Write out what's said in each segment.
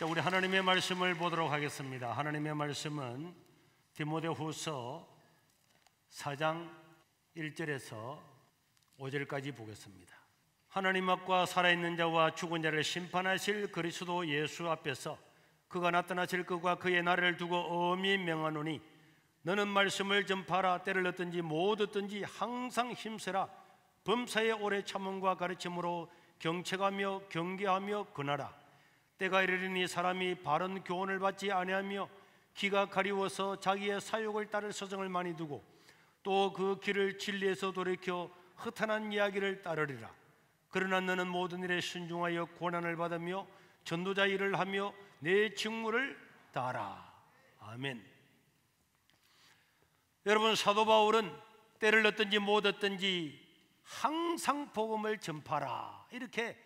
자, 우리 하나님의 말씀을 보도록 하겠습니다. 하나님의 말씀은 디모데후서 4장 1절에서 5절까지 보겠습니다. 하나님 앞과 살아있는 자와 죽은 자를 심판하실 그리스도 예수 앞에서 그가 나타나실 것과 그의 날을 두고 엄히 명하노니 너는 말씀을 전파하라. 때를 얻든지 못 얻든지 항상 힘쓰라. 범사에 오래 참음과 가르침으로 경책하며 경계하며 권하라. 때가 이르리니 사람이 바른 교훈을 받지 아니하며 귀가 가리워서 자기의 사욕을 따를 서정을 많이 두고 또 그 길을 진리에서 돌이켜 허탄한 이야기를 따르리라. 그러나 너는 모든 일에 순종하여 고난을 받으며 전도자 일을 하며 내 직무를 다하라. 아멘. 여러분, 사도 바울은 때를 얻든지 못 얻든지 항상 복음을 전파라, 이렇게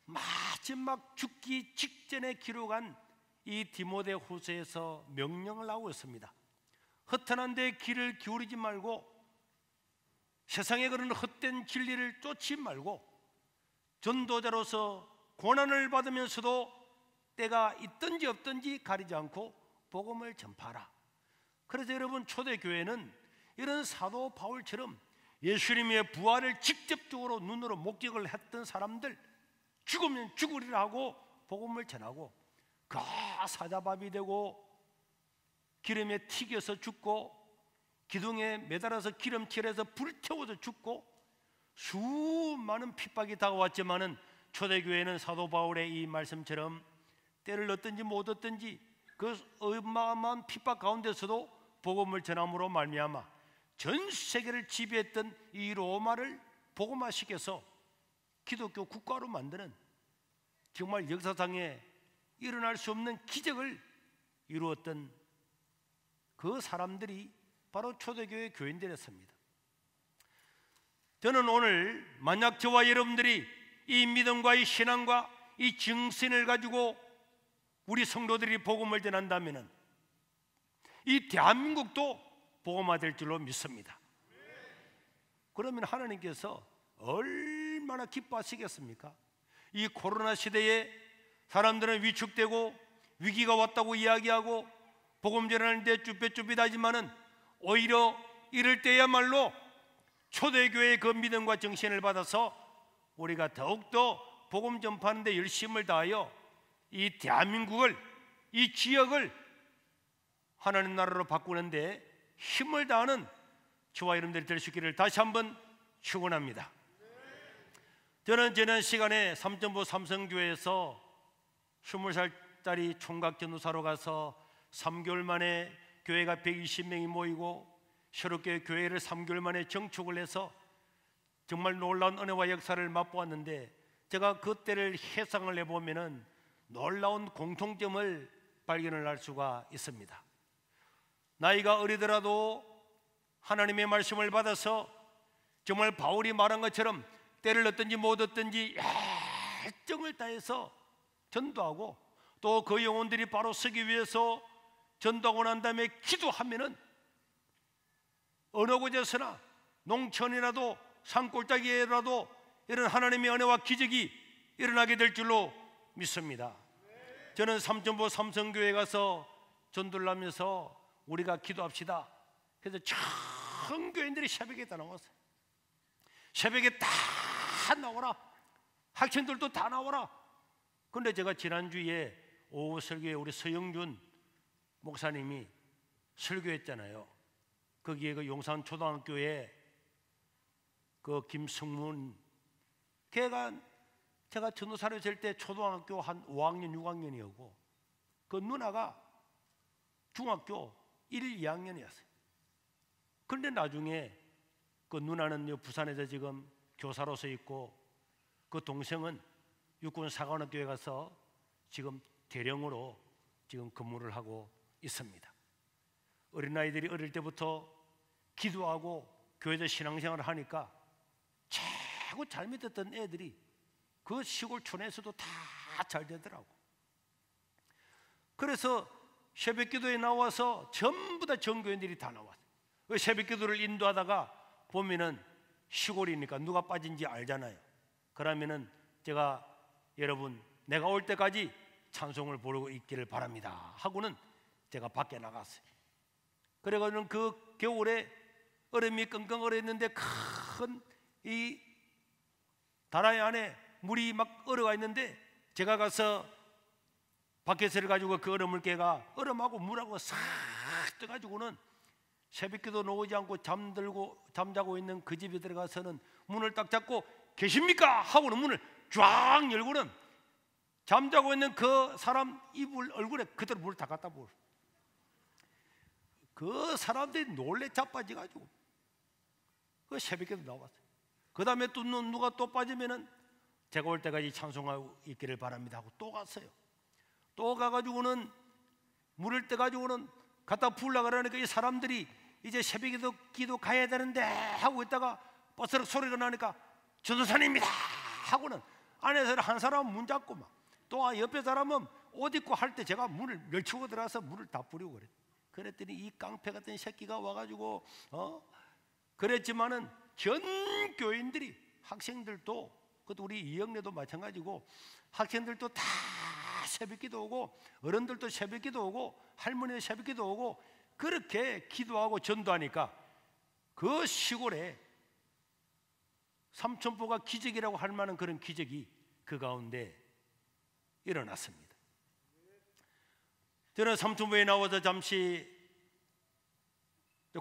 마지막 죽기 직전에 기록한 이 디모데후서에서 명령을 하고 있습니다. 허탄한 데 귀를 기울이지 말고 세상에 그런 헛된 진리를 쫓지 말고 전도자로서 고난을 받으면서도 때가 있든지 없든지 가리지 않고 복음을 전파하라. 그래서 여러분, 초대교회는 이런 사도 바울처럼 예수님의 부활을 직접적으로 눈으로 목격을 했던 사람들, 죽으면 죽으리라 하고 복음을 전하고 그 사자밥이 되고 기름에 튀겨서 죽고 기둥에 매달아서 기름칠해서 불태워서 죽고 수많은 핍박이 다가왔지만은 초대교회는 사도 바울의 이 말씀처럼 때를 얻든지 못 얻든지 그 어마어마한 핍박 가운데서도 복음을 전함으로 말미암아 전 세계를 지배했던 이 로마를 복음화시켜서 기독교 국가로 만드는 정말 역사상에 일어날 수 없는 기적을 이루었던 그 사람들이 바로 초대교회 교인들이었습니다. 저는 오늘 만약 저와 여러분들이 이 믿음과 이 신앙과 이 정신을 가지고 우리 성도들이 복음을 전한다면 이 대한민국도 복음화될 줄로 믿습니다. 그러면 하나님께서 얼마나 기뻐하시겠습니까? 이 코로나 시대에 사람들은 위축되고 위기가 왔다고 이야기하고 복음 전하는데 쭈뼛쭈뼛하지만은 오히려 이럴 때야말로 초대교회의 그 믿음과 정신을 받아서 우리가 더욱더 복음 전파하는 데 열심을 다하여 이 대한민국을, 이 지역을 하나님 나라로 바꾸는데 힘을 다하는 저와 여러분들이 될 수 있기를 다시 한번 축원합니다. 저는 지난 시간에 삼천포 삼성교회에서 20살짜리 총각 전도사로 가서 3개월 만에 교회가 120명이 모이고 새롭게 교회를 3개월 만에 정축을 해서 정말 놀라운 은혜와 역사를 맛보았는데, 제가 그때를 회상을 해보면 놀라운 공통점을 발견을 할 수가 있습니다. 나이가 어리더라도 하나님의 말씀을 받아서 정말 바울이 말한 것처럼 때를 얻든지 못 얻든지 열정을 다해서 전도하고 또 그 영혼들이 바로 서기 위해서 전도하고 난 다음에 기도하면은 어느 곳에서나 농촌이라도 산골짜기에라도 이런 하나님의 은혜와 기적이 일어나게 될 줄로 믿습니다. 저는 삼천포 삼성교회 가서 전도를 하면서 우리가 기도합시다. 그래서 전 교인들이 새벽에 다 나왔어요. 새벽에 다 나오라. 학생들도 다 나오라. 그런데 제가 지난주에 오후 설교에 우리 서영준 목사님이 설교했잖아요. 거기에 그 용산 초등학교에 그 김성문, 걔가 제가 전도사를 될 때 초등학교 한 5학년 6학년이었고 그 누나가 중학교 1, 2학년이었어요. 그런데 나중에 그 누나는 부산에서 지금 교사로서 있고 그 동생은 육군 사관학교에 가서 지금 대령으로 지금 근무를 하고 있습니다. 어린아이들이 어릴 때부터 기도하고 교회에서 신앙생활을 하니까 최고 잘 믿었던 애들이 그 시골촌에서도 다 잘 되더라고. 그래서 새벽기도에 나와서 전부 다 전교인들이 다 나왔어요. 새벽기도를 인도하다가 보면은 시골이니까 누가 빠진지 알잖아요. 그러면은 제가 여러분, 내가 올 때까지 찬송을 부르고 있기를 바랍니다 하고는 제가 밖에 나갔어요. 그래가지고 그 겨울에 얼음이 끙끙 얼었는데 큰 이 다라이 안에 물이 막 얼어가 있는데 제가 가서 바켓을 가지고 그 얼음을 깨가 얼음하고 물하고 싹 떠가지고는 새벽기도 나오지 않고 잠자고 있는 그 집에 들어가서는 문을 딱 잡고 계십니까? 하고는 문을 쫙 열고는 잠자고 있는 그 사람 이불 얼굴에 그대로 물을 다 갖다 부어. 그 사람들이 놀래 자빠져가지고 그 새벽기도 나왔어요. 그 다음에 또 누가 또 빠지면은 제가 올 때까지 찬송하고 있기를 바랍니다 하고 또 갔어요. 또 가가지고는 물을 떠가지고는 갖다 부으려고 그러니까 이 사람들이 이제 새벽에도 기도 가야 되는데 하고 있다가 버스럭 소리가 나니까 전도사님입니다 하고는 안에서 한 사람은 문 잡고 막 또 옆에 사람은 옷 입고 할 때 제가 문을 멸치고 들어가서 물을 다 뿌리고 그래. 그랬더니 이 깡패 같은 새끼가 와가지고 그랬지만은 전 교인들이 학생들도 그것도 우리 이영래도 마찬가지고 학생들도 다 새벽기도 오고 어른들도 새벽기도 오고 할머니도 새벽기도 오고 그렇게 기도하고 전도하니까 그 시골에 삼천포가 기적이라고 할 만한 그런 기적이 그 가운데 일어났습니다. 저는 삼천포에 나와서 잠시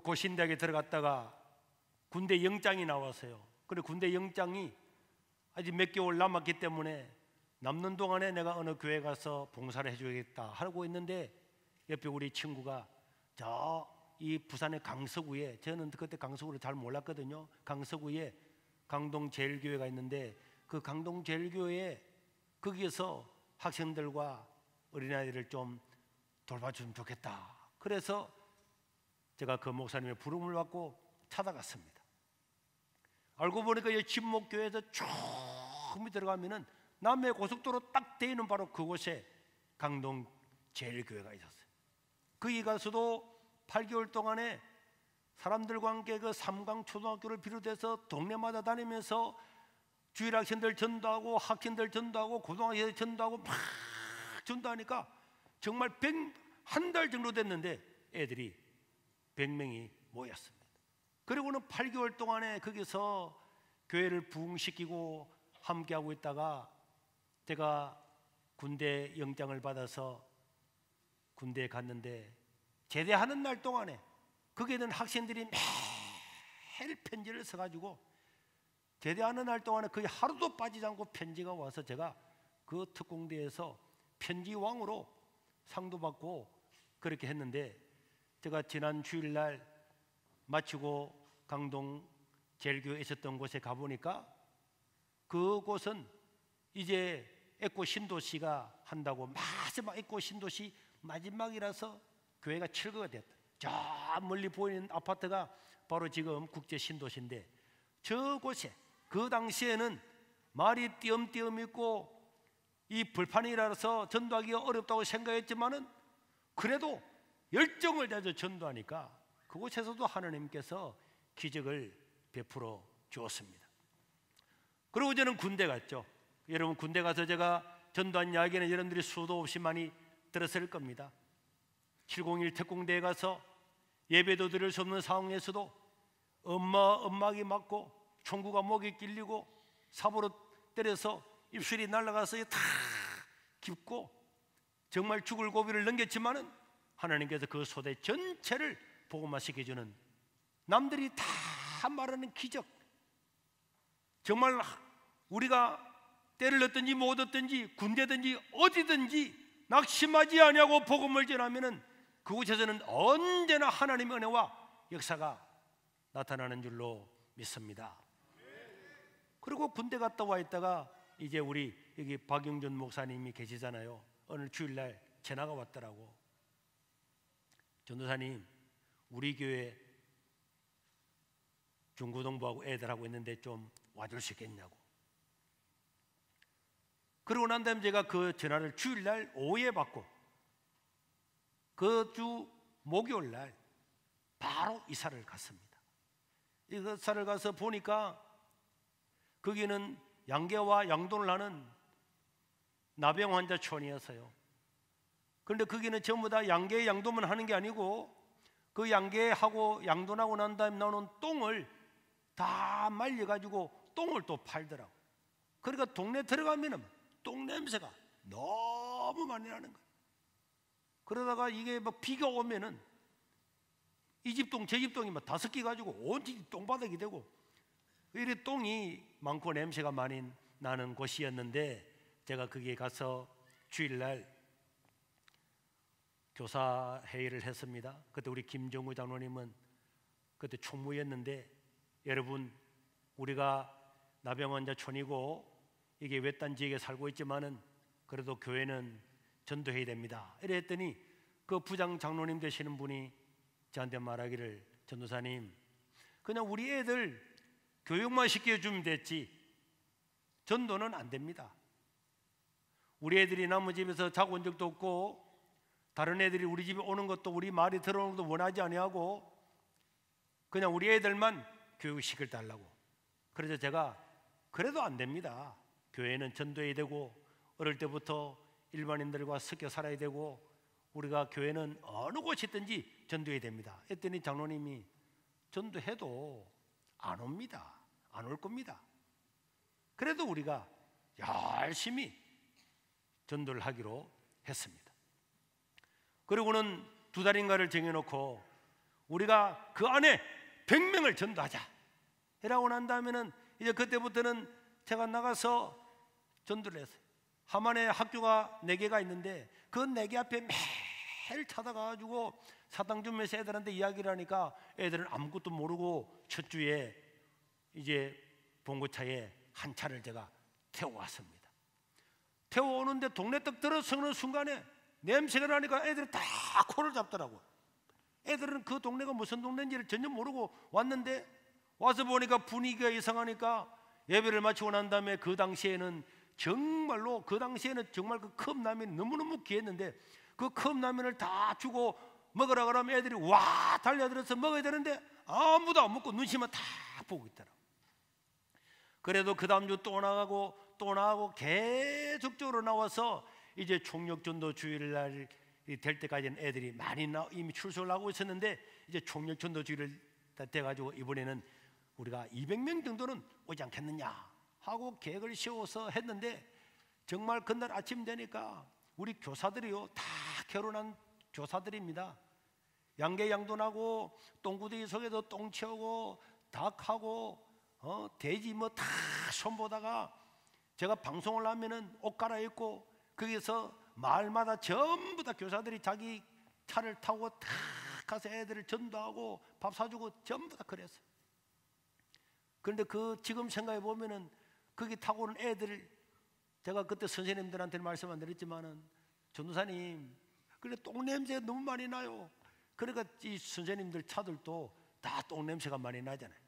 고신대학에 들어갔다가 군대 영장이 나왔어요. 그래 군대 영장이 아직 몇 개월 남았기 때문에 남는 동안에 내가 어느 교회 가서 봉사를 해주겠다 하고 있는데 옆에 우리 친구가 저 이 부산의 강서구에 저는 그때 강서구를 잘 몰랐거든요. 강서구에 강동제일교회가 있는데 그 강동제일교회에 거기에서 학생들과 어린아이들을 좀 돌봐주면 좋겠다. 그래서 제가 그 목사님의 부름을 받고 찾아갔습니다. 알고 보니까 이 진목교회에서 조금 들어가면은 남해 고속도로 딱 돼 있는 바로 그곳에 강동 제일교회가 있었어요. 거기 가서도 8개월 동안에 사람들과 함께 그 삼강초등학교를 비롯해서 동네마다 다니면서 주일 학생들 전도하고 학생들 전도하고 고등학생들 전도하고 막 전도하니까 정말 한 달 정도 됐는데 애들이 100명이 모였습니다. 그리고는 8개월 동안에 거기서 교회를 부흥시키고 함께하고 있다가 제가 군대 영장을 받아서 군대에 갔는데 제대하는 날 동안에 거기에는 학생들이 매일 편지를 써가지고 제대하는 날 동안에 거의 하루도 빠지지 않고 편지가 와서 제가 그 특공대에서 편지왕으로 상도 받고 그렇게 했는데 제가 지난 주일날 마치고 강동 제일교회에 있었던 곳에 가보니까 그곳은 이제 에코 신도시가 한다고 마지막 에코 신도시 마지막이라서 교회가 철거가 됐다. 저 멀리 보이는 아파트가 바로 지금 국제 신도시인데 저곳에 그 당시에는 말이 띄엄띄엄 있고 이 벌판이라서 전도하기가 어렵다고 생각했지만은 그래도 열정을 다해서 전도하니까 그곳에서도 하나님께서 기적을 베풀어 주었습니다. 그리고 저는 군대 갔죠. 여러분 군대 가서 제가 전도한 이야기는 여러분들이 수도 없이 많이 들었을 겁니다. 701 특공대에 가서 예배도 드릴 수 없는 상황에서도 엄마기 맞고 총구가 목에 길리고 삽으로 때려서 입술이 날아가서 다 깊고 정말 죽을 고비를 넘겼지만은 하나님께서 그 소대 전체를 복음화 시켜주는 남들이 다 말하는 기적, 정말 우리가 때를 얻든지 못 얻든지 군대든지 어디든지 낙심하지 아니하고 복음을 전하면은 그곳에서는 언제나 하나님의 은혜와 역사가 나타나는 줄로 믿습니다. 그리고 군대 갔다 와 있다가 이제 우리 여기 박영준 목사님이 계시잖아요. 오늘 주일날 전화가 왔더라고. 전도사님, 우리 교회 중고등부하고 애들하고 있는데 좀 와줄 수 있겠냐고. 그러고 난 다음에 제가 그 전화를 주일날 오후에 받고 그 주 목요일날 바로 이사를 갔습니다. 이사를 가서 보니까 거기는 양계와 양돈을 하는 나병 환자촌이었어요. 그런데 거기는 전부 다 양계 양도만 하는 게 아니고 그 양계하고 양도하고 난 다음에 나오는 똥을 다 말려가지고 똥을 또 팔더라고. 그러니까 동네 들어가면은 똥 냄새가 너무 많이 나는 거야. 그러다가 이게 막 비가 오면은 이 집 똥 저 집 똥이 막 다 섞여가지고 온 집 똥바닥이 되고, 이래 똥이 많고 냄새가 많이 나는 곳이었는데, 제가 거기에 가서 주일날 교사 회의를 했습니다. 그때 우리 김정우 장로님은 그때 총무였는데, 여러분 우리가 나병환자촌이고 이게 외딴 지역에 살고 있지만은 그래도 교회는 전도해야 됩니다. 이랬더니 그 부장 장로님 되시는 분이 저한테 말하기를, 전도사님 그냥 우리 애들 교육만 시켜주면 됐지 전도는 안 됩니다. 우리 애들이 남의 집에서 자고 온 적도 없고 다른 애들이 우리 집에 오는 것도, 우리 말이 들어오는 것도 원하지 아니하고 그냥 우리 애들만 교육시킬 달라고. 그래서 제가 그래도 안 됩니다. 교회는 전도해야 되고 어릴 때부터 일반인들과 섞여 살아야 되고 우리가 교회는 어느 곳이 있든지 전도해야 됩니다. 했더니 장로님이 전도해도 안 옵니다. 안 올 겁니다. 그래도 우리가 열심히 전도를 하기로 했습니다. 그리고는 2달인가를 정해놓고 우리가 그 안에 100명을 전도하자 이라고 난 다음에는 이제 그때부터는 제가 나가서 전도를 했어요. 하만에 학교가 4개가 있는데 그 4개 앞에 매일 찾아가가지고 사탕 주면서 애들한테 이야기를 하니까 애들은 아무것도 모르고 첫 주에 이제 봉고차에 한 차를 제가 태워왔습니다. 태워오는데 동네 떡 들어서는 순간에 냄새가 나니까 애들이 다 코를 잡더라고요. 애들은 그 동네가 무슨 동네인지를 전혀 모르고 왔는데 와서 보니까 분위기가 이상하니까 예배를 마치고 난 다음에 그 당시에는 정말로 그 컵라면이 너무너무 귀했는데 그 컵라면을 다 주고 먹으라 그러면 애들이 와 달려들어서 먹어야 되는데 아무도 안 먹고 눈치만 다 보고 있더라고요. 그래도 그 다음 주 또 나가고 계속적으로 나와서 이제 총력전도 주일날 될 때까지는 애들이 많이 이미 출석을 하고 있었는데 이제 총력전도 주일을 돼가지고 이번에는 우리가 200명 정도는 오지 않겠느냐 하고 계획을 세워서 했는데 정말 그날 아침 되니까 우리 교사들이요 다 결혼한 교사들입니다. 양계양돈하고 똥구덩이 속에서 똥 채우고 닭하고 돼지 뭐 다 손보다가 제가 방송을 하면은 옷 갈아입고 거기서 마을마다 전부 다 교사들이 자기 차를 타고 다 가서 애들을 전도하고 밥 사주고 전부 다 그랬어요. 그런데 그 지금 생각해 보면은 거기 타고 오는 애들, 제가 그때 선생님들한테 말씀 안 드렸지만은 전도사님 그래 똥냄새가 너무 많이 나요. 그러니까 이 선생님들 차들도 다 똥냄새가 많이 나잖아요.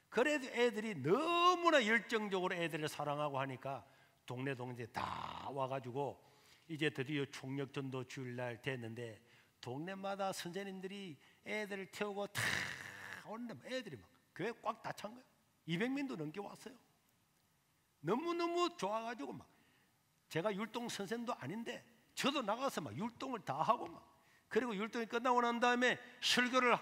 그래도 애들이 너무나 열정적으로 애들을 사랑하고 하니까 동네 다 와가지고 이제 드디어 총력전도 주일날 됐는데 동네마다 선생님들이 애들을 태우고 다 오는데 애들이 막 교회 꽉 다 찬 거예요. 200명도 넘게 왔어요. 너무너무 좋아가지고 막 제가 율동 선생도 아닌데 저도 나가서 막 율동을 다 하고 막 그리고 율동이 끝나고 난 다음에 설교를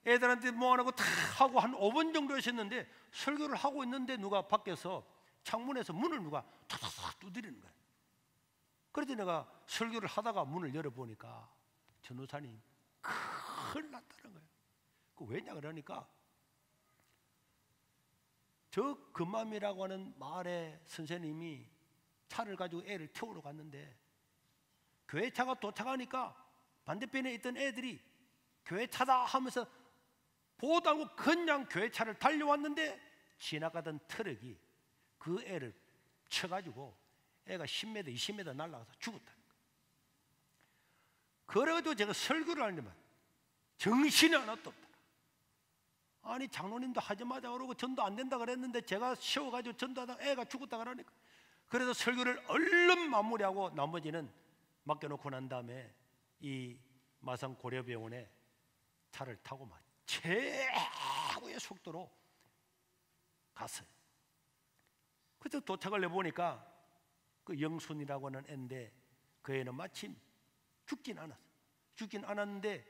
애들한테 모아놓고 다 하고 한 5분 정도 했었는데 설교를 하고 있는데 누가 밖에서 창문에서 문을 누가 탁탁 두드리는 거예요. 그래서 내가 설교를 하다가 문을 열어보니까 전도사님 큰일 났다는 거예요. 그 왜냐 그러니까 저 금맘이라고 하는 마을의 선생님이 차를 가지고 애를 태우러 갔는데 교회 차가 도착하니까 반대편에 있던 애들이 교회 차다 하면서 보도 않고 그냥 교회 차를 달려왔는데 지나가던 트럭이 그 애를 쳐가지고 애가 10m, 20m 날아가서 죽었다는 거예요. 그래가지고 제가 설교를 하려면 정신이 하나도 없다. 아니 장로님도 하지 마자 그러고 전도 안 된다 그랬는데 제가 쉬어가지고 전도하다가 애가 죽었다 그러니까 그래서 설교를 얼른 마무리하고 나머지는 맡겨놓고 난 다음에 이 마산 고려병원에 차를 타고 막 최고의 속도로 갔어요. 그래서 도착을 해보니까 그 영순이라고 하는 애인데 그 애는 마침 죽진 않았어. 죽진 않았는데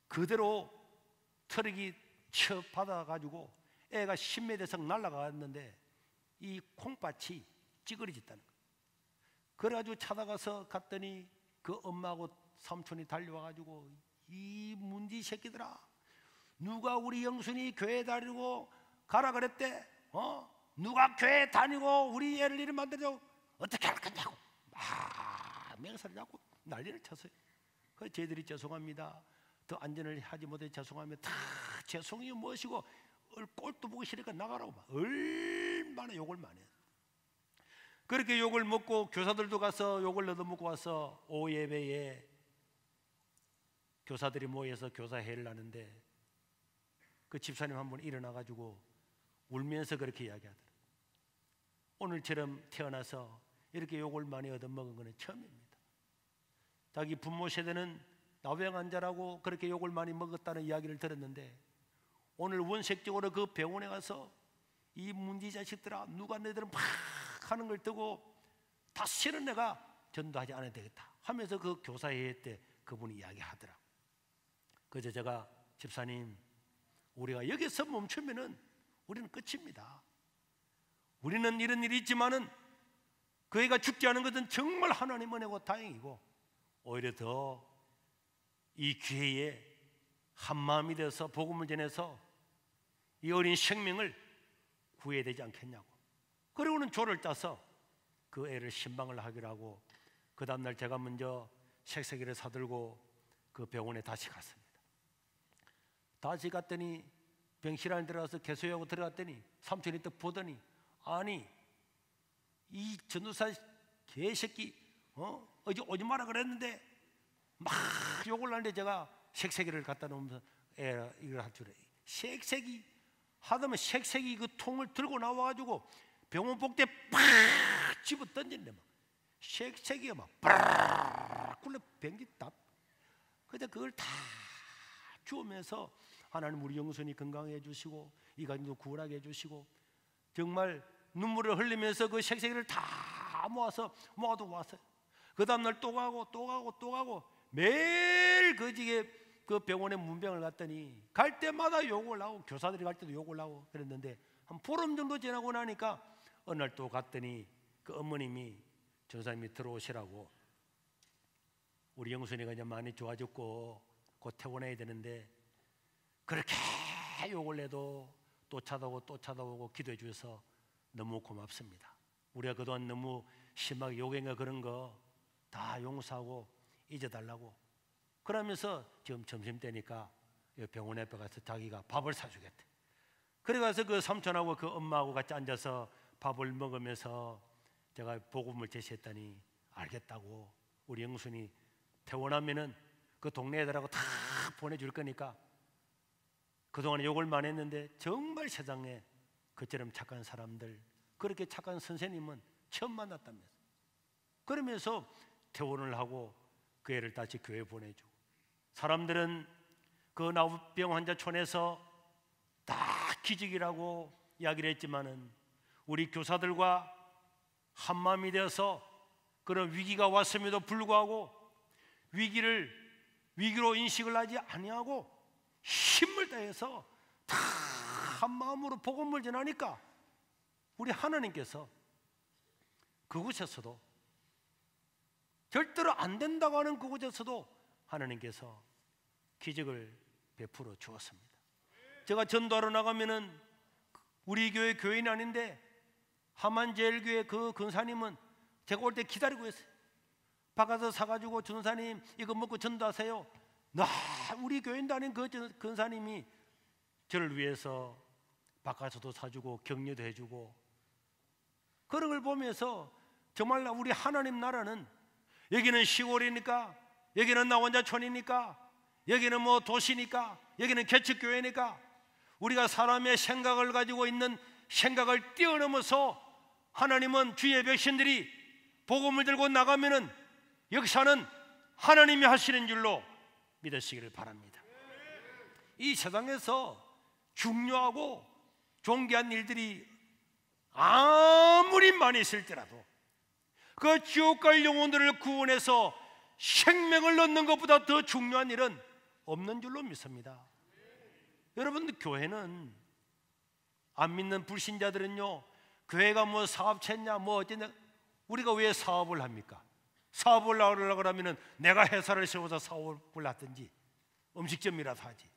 그대로 트럭이 쳐 받아가지고 애가 10m 이상 날아갔는데 이 콩밭이 찌그러졌다는 거예요. 그래가지고 찾아가서 갔더니 그 엄마하고 삼촌이 달려와가지고 이 문디 새끼들아, 누가 우리 영순이 교회 다니고 가라 그랬대? 누가 교회 다니고 우리 애를 이리 만들자고 어떻게 할 거냐고 맹세를 잡고 난리를 쳤어요. 그래서 저희들이 죄송합니다, 더 안전을 하지 못해 죄송합니다, 다 죄송해요 무엇이고 꼴도 보기 싫으니까 나가라고 막 얼마나 욕을 많이 해요. 그렇게 욕을 먹고 교사들도 가서 욕을 얻어먹고 와서 오후 예배에 교사들이 모여서 교사회를 하는데 그 집사님 한 분 일어나가지고 울면서 그렇게 이야기하더라고요. 오늘처럼 태어나서 이렇게 욕을 많이 얻어먹은 것은 처음입니다. 자기 부모 세대는 나병환자라고 그렇게 욕을 많이 먹었다는 이야기를 들었는데 오늘 원색적으로 그 병원에 가서 이 문지 자식들아, 누가 너희들은 막 하는 걸 뜨고 다시는 내가 전도하지 않아야 되겠다 하면서 그 교사회의 때 그분이 이야기하더라. 그래서 제가 집사님, 우리가 여기서 멈추면은 우리는 끝입니다. 우리는 이런 일이 있지만은 그 애가 죽지 않은 것은 정말 하나님 은혜고 다행이고 오히려 더 이 기회에 한 마음이 되어서 복음을 전해서 이 어린 생명을 구해야 되지 않겠냐고. 그리고는 조를 짜서 그 애를 신방을 하기로 하고 그 다음날 제가 먼저 색색이를 사들고 그 병원에 다시 갔습니다. 다시 갔더니 병실 안에 들어가서 개소하고 들어갔더니 삼촌이 또 보더니 아니 이 전도사 개새끼 어제 오지 마라 그랬는데 막 욕을 하는데 제가 색색이를 갖다 놓으면서 이걸 할 줄에 색색이 하다면 색색이 그 통을 들고 나와가지고 병원 복대에 팍 집어 던진대. 막 색색이가 막 빠르르 굴러 병기 다. 근데 그걸 다 주우면서 하나님 우리 영순이 건강해 주시고 이 가정도 구원하게 해주시고 정말 눈물을 흘리면서 그 색색이를 다 모아서 모아도 왔어요. 그 다음날 또 가고 또 가고 또 가고 매일 그 병원에 문병을 갔더니 갈 때마다 욕을 하고 교사들이 갈 때도 욕을 하고 그랬는데 한 보름 정도 지나고 나니까 어느 날 또 갔더니 그 어머님이 전사님이 들어오시라고 우리 영순이가 이제 많이 좋아졌고 곧 퇴원해야 되는데 그렇게 욕을 해도 또 찾아오고 또 찾아오고 기도해 주셔서 너무 고맙습니다. 우리가 그동안 너무 심하게 욕행과 그런 거 다 용서하고 잊어달라고 그러면서 지금 점심때니까 병원 앞에 가서 자기가 밥을 사주겠대. 그래 가서 그 삼촌하고 그 엄마하고 같이 앉아서 밥을 먹으면서 제가 복음을 제시했더니 알겠다고 우리 영순이 퇴원하면은 그 동네 애들하고 다 보내줄 거니까 그동안에 욕을 많이 했는데 정말 세상에 그처럼 착한 사람들 그렇게 착한 선생님은 처음 만났다면서 그러면서 퇴원을 하고 그 애를 다시 교회에 보내주고 사람들은 그 나우병 환자촌에서 다 기적이라고 이야기를 했지만은 우리 교사들과 한마음이 되어서 그런 위기가 왔음에도 불구하고 위기로 인식을 하지 아니하고 힘을 다해서 다 한마음으로 복음을 전하니까 우리 하나님께서 그곳에서도 절대로 안 된다고 하는 그곳에서도 하나님께서 기적을 베풀어 주었습니다. 제가 전도하러 나가면은 우리 교회 교인이 아닌데 하만제일교회 그 근사님은 제가 올 때 기다리고 있어요. 바가서 사가지고 전사님 이거 먹고 전도하세요. 우리 교인도 아닌 그 근사님이 저를 위해서 바가서도 사주고 격려도 해주고 그런 걸 보면서 정말 우리 하나님 나라는 여기는 시골이니까 여기는 나원자촌이니까 여기는 뭐 도시니까 여기는 개척교회니까 우리가 사람의 생각을 가지고 있는 생각을 뛰어넘어서 하나님은 주의 백성들이 복음을 들고 나가면은 역사는 하나님이 하시는 줄로 믿으시기를 바랍니다. 이 세상에서 중요하고 존귀한 일들이 아무리 많이 있을지라도 그 지옥 갈 영혼들을 구원해서 생명을 얻는 것보다 더 중요한 일은 없는 줄로 믿습니다. 여러분, 교회는 안 믿는 불신자들은요, 교회가 뭐 사업체냐 뭐 어쩌냐, 우리가 왜 사업을 합니까? 사업을 하려고 하면은 내가 회사를 세워서 사업을 하든지 음식점이라도 하지.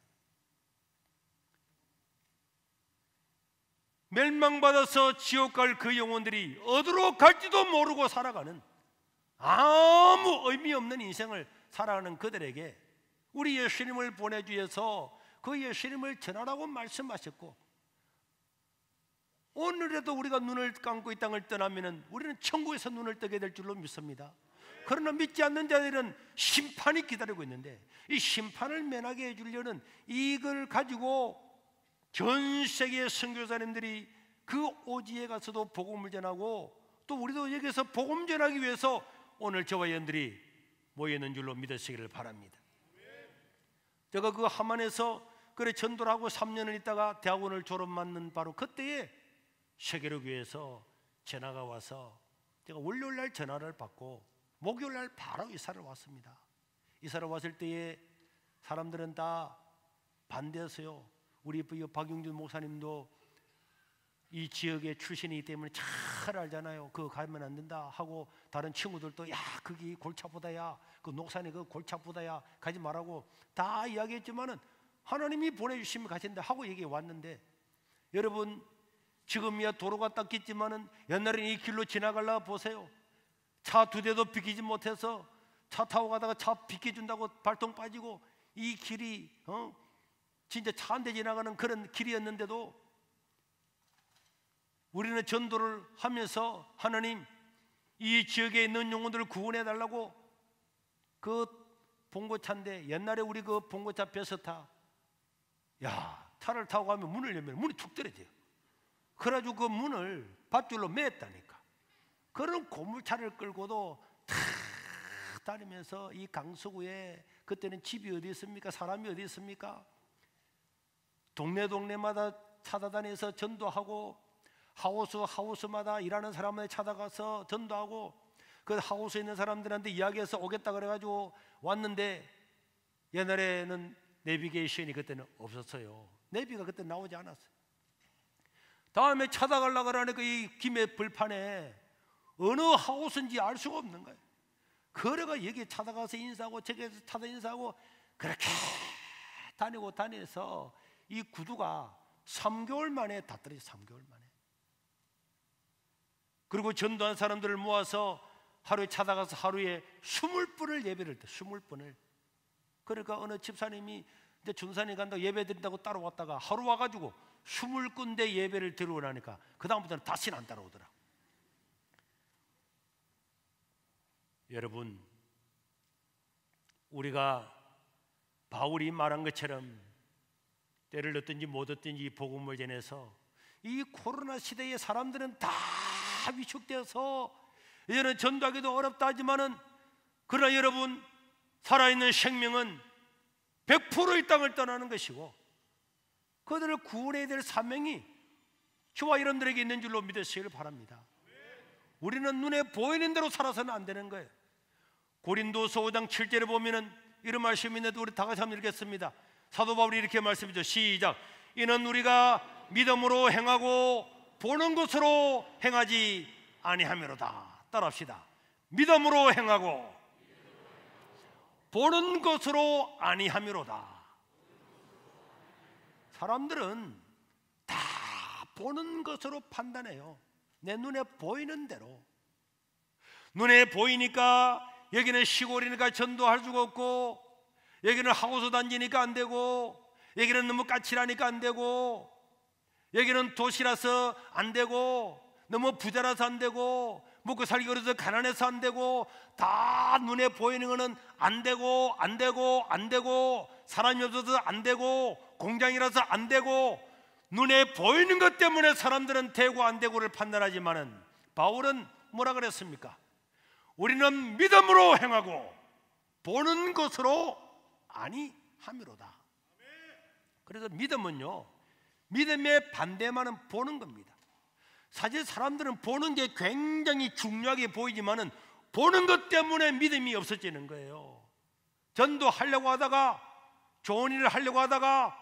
멸망받아서 지옥 갈 그 영혼들이 어디로 갈지도 모르고 살아가는, 아무 의미 없는 인생을 살아가는 그들에게 우리 예수님을 보내주셔서 그 예수님을 전하라고 말씀하셨고, 오늘에도 우리가 눈을 감고 이 땅을 떠나면 우리는 천국에서 눈을 뜨게 될 줄로 믿습니다. 그러나 믿지 않는 자들은 심판이 기다리고 있는데, 이 심판을 면하게 해주려는 이걸 가지고 전 세계의 선교사님들이 그 오지에 가서도 복음을 전하고, 또 우리도 여기서 복음 전하기 위해서 오늘 저와 여러분들이 모여있는 줄로 믿으시기를 바랍니다. 제가 그 하만에서 그래 전도를 하고 3년을 있다가 대학원을 졸업 맞는 바로 그때에 세계로교회에서 전화가 와서 제가 월요일날 전화를 받고 목요일날 바로 이사를 왔습니다. 이사를 왔을 때에 사람들은 다 반대했어요. 우리 박용준 목사님도 이 지역의 출신이기 때문에 잘 알잖아요. 그거 가면 안 된다 하고, 다른 친구들도 야 거기 골차보다야, 그 녹산에 그 골차보다야 가지 말라고 다 이야기했지만은 하나님이 보내주시면 가신다 하고 얘기해 왔는데, 여러분 지금이야 도로가 닦였지만은 옛날에는 이 길로 지나가려고 보세요. 차 2대도 비키지 못해서 차 타고 가다가 차 비켜준다고 발통 빠지고, 이 길이 진짜 차 한 대 지나가는 그런 길이었는데도 우리는 전도를 하면서 하나님 이 지역에 있는 영혼들을 구원해 달라고, 그 봉고차인데 옛날에 우리 그 봉고차 베스타, 야 차를 타고 가면 문을 열면 문이 툭 떨어져요. 그래가지고 그 문을 밧줄로 맸다니까. 그런 고물차를 끌고도 탁 다니면서 이 강서구에, 그때는 집이 어디 있습니까? 사람이 어디 있습니까? 동네마다 찾아다녀서 전도하고, 하우스마다 일하는 사람한테 찾아가서 전도하고, 그 하우스에 있는 사람들한테 이야기해서 오겠다 그래가지고 왔는데, 옛날에는 내비게이션이 그때는 없었어요. 내비가 그때 나오지 않았어요. 다음에 찾아가려고 하니까 이 김해 벌판에 어느 하우스인지 알 수가 없는 거예요. 그래가 여기 찾아가서 인사하고 저기서 찾아 인사하고 그렇게 다녀서 이 구두가 3개월 만에 다 떨어졌어요. 3개월 만에. 그리고 전도한 사람들을 모아서 하루에 찾아가서 하루에 20분을 예배를 때 20분을. 그러니까 어느 집사님이 이제 준산에 간다고 예배 드린다고 따라왔다가 하루 와가지고 20군데 예배를 들어오 나니까 그 다음부터는 다시는 안 따라오더라. 여러분, 우리가 바울이 말한 것처럼 때를 얻든지 못 얻든지 복음을 전해서 이 코로나 시대에 사람들은 다 위축되어서 이제는 전도하기도 어렵다 하지만은, 그러나 여러분, 살아있는 생명은 100% 이 땅을 떠나는 것이고 그들을 구원해야 될 사명이 저와 여러분들에게 있는 줄로 믿으시길 바랍니다. 우리는 눈에 보이는 대로 살아서는 안 되는 거예요. 고린도서 5장 7절에 보면은 이런 말씀이 있는데 우리 다 같이 한번 읽겠습니다. 사도 바울이 이렇게 말씀이죠. 시작. 이는 우리가 믿음으로 행하고 보는 것으로 행하지 아니하므로다. 따라합시다. 믿음으로 행하고 보는 것으로 아니하므로다. 사람들은 다 보는 것으로 판단해요. 내 눈에 보이는 대로. 눈에 보이니까 여기는 시골이니까 전도할 수가 없고, 여기는 하우스 단지니까 안 되고, 여기는 너무 까칠하니까 안 되고, 여기는 도시라서 안 되고, 너무 부자라서 안 되고, 먹고 살기 어려서 가난해서 안 되고, 다 눈에 보이는 거는 안 되고 안 되고 안 되고, 사람이 없어서 안 되고, 공장이라서 안 되고, 눈에 보이는 것 때문에 사람들은 되고 안 되고를 판단하지만은 바울은 뭐라 그랬습니까? 우리는 믿음으로 행하고 보는 것으로 아니함이로다. 그래서 믿음은요, 믿음의 반대만은 보는 겁니다. 사실 사람들은 보는 게 굉장히 중요하게 보이지만은 보는 것 때문에 믿음이 없어지는 거예요. 전도하려고 하다가, 좋은 일을 하려고 하다가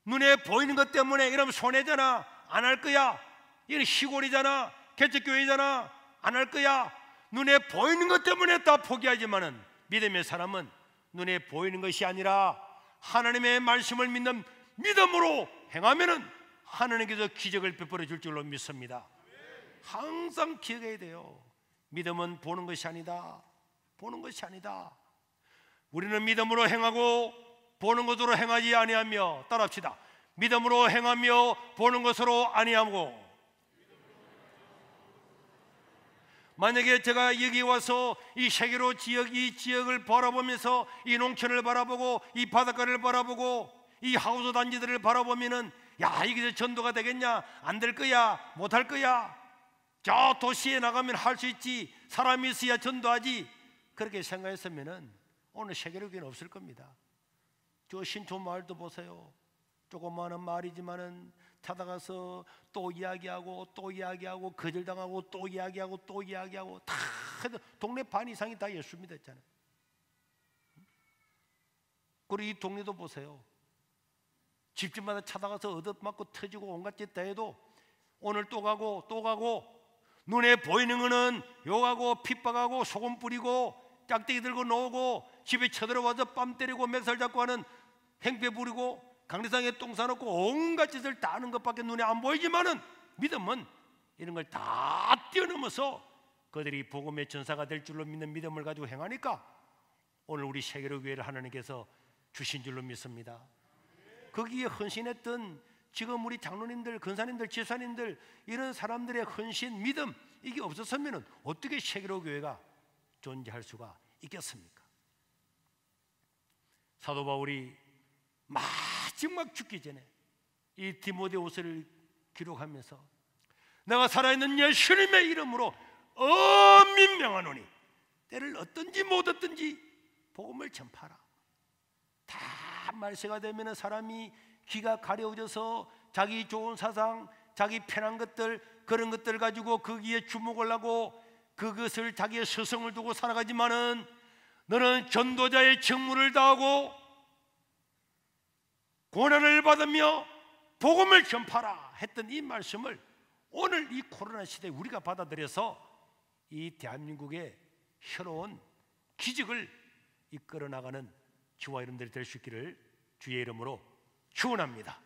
눈에 보이는 것 때문에 이러면 손해잖아, 안 할 거야. 이건 시골이잖아, 개척교회잖아, 안 할 거야. 눈에 보이는 것 때문에 다 포기하지만은 믿음의 사람은 눈에 보이는 것이 아니라 하나님의 말씀을 믿는 믿음으로 행하면은 하나님께서 기적을 베풀어 줄 줄로 믿습니다. 항상 기억해야 돼요. 믿음은 보는 것이 아니다. 보는 것이 아니다. 우리는 믿음으로 행하고 보는 것으로 행하지 아니하며, 따라합시다. 믿음으로 행하며 보는 것으로 아니하고. 만약에 제가 여기 와서 이 세계로 지역, 이 지역을 바라보면서 이 농촌을 바라보고 이 바닷가를 바라보고 이 하우스 단지들을 바라보면은, 야, 이게 전도가 되겠냐? 안 될 거야, 못 할 거야. 저 도시에 나가면 할 수 있지, 사람이 있어야 전도하지. 그렇게 생각했으면은 오늘 세계로 교회는 없을 겁니다. 저 신촌 마을도 보세요. 조그마한 마을이지만은 찾아가서 또 이야기하고 또 이야기하고 거절당하고 또 이야기하고 또 이야기하고 다 해도 동네 반 이상이 다 예수 믿었잖아요. 그리고 이 동네도 보세요. 집집마다 찾아가서 얻어맞고 터지고 온갖 짓 다 해도 오늘 또 가고 또 가고, 눈에 보이는 거는 욕하고 핍박하고 소금 뿌리고 짝대기 들고 놓고 집에 쳐들어와서 뺨 때리고 멱살 잡고 하는 행패 부리고 강대상에 똥 싸놓고 온갖 짓을 다 하는 것밖에 눈에 안 보이지만은 믿음은 이런 걸 다 뛰어넘어서 그들이 복음의 전사가 될 줄로 믿는 믿음을 가지고 행하니까 오늘 우리 세계로 교회를 하나님께서 주신 줄로 믿습니다. 거기에 헌신했던 지금 우리 장로님들, 권사님들, 지사님들, 이런 사람들의 헌신, 믿음, 이게 없었으면 어떻게 세계로 교회가 존재할 수가 있겠습니까? 사도 바울이 마지막 죽기 전에 이 디모데후서를 기록하면서 내가 살아있는 예수님의 이름으로 엄히 명하노니 때를 얻든지 못 얻든지 복음을 전파하라. 다 말세가 되면 사람이 귀가 가려워져서 자기 좋은 사상, 자기 편한 것들, 그런 것들 가지고 거기에 주목을 하고 그것을 자기의 스승을 두고 살아가지만은 너는 전도자의 직무를 다하고 고난을 받으며 복음을 전파하라 했던 이 말씀을 오늘 이 코로나 시대에 우리가 받아들여서 이 대한민국의 새로운 기적을 이끌어 나가는 저와 여러분들이 될 수 있기를 주의 이름으로 축원합니다.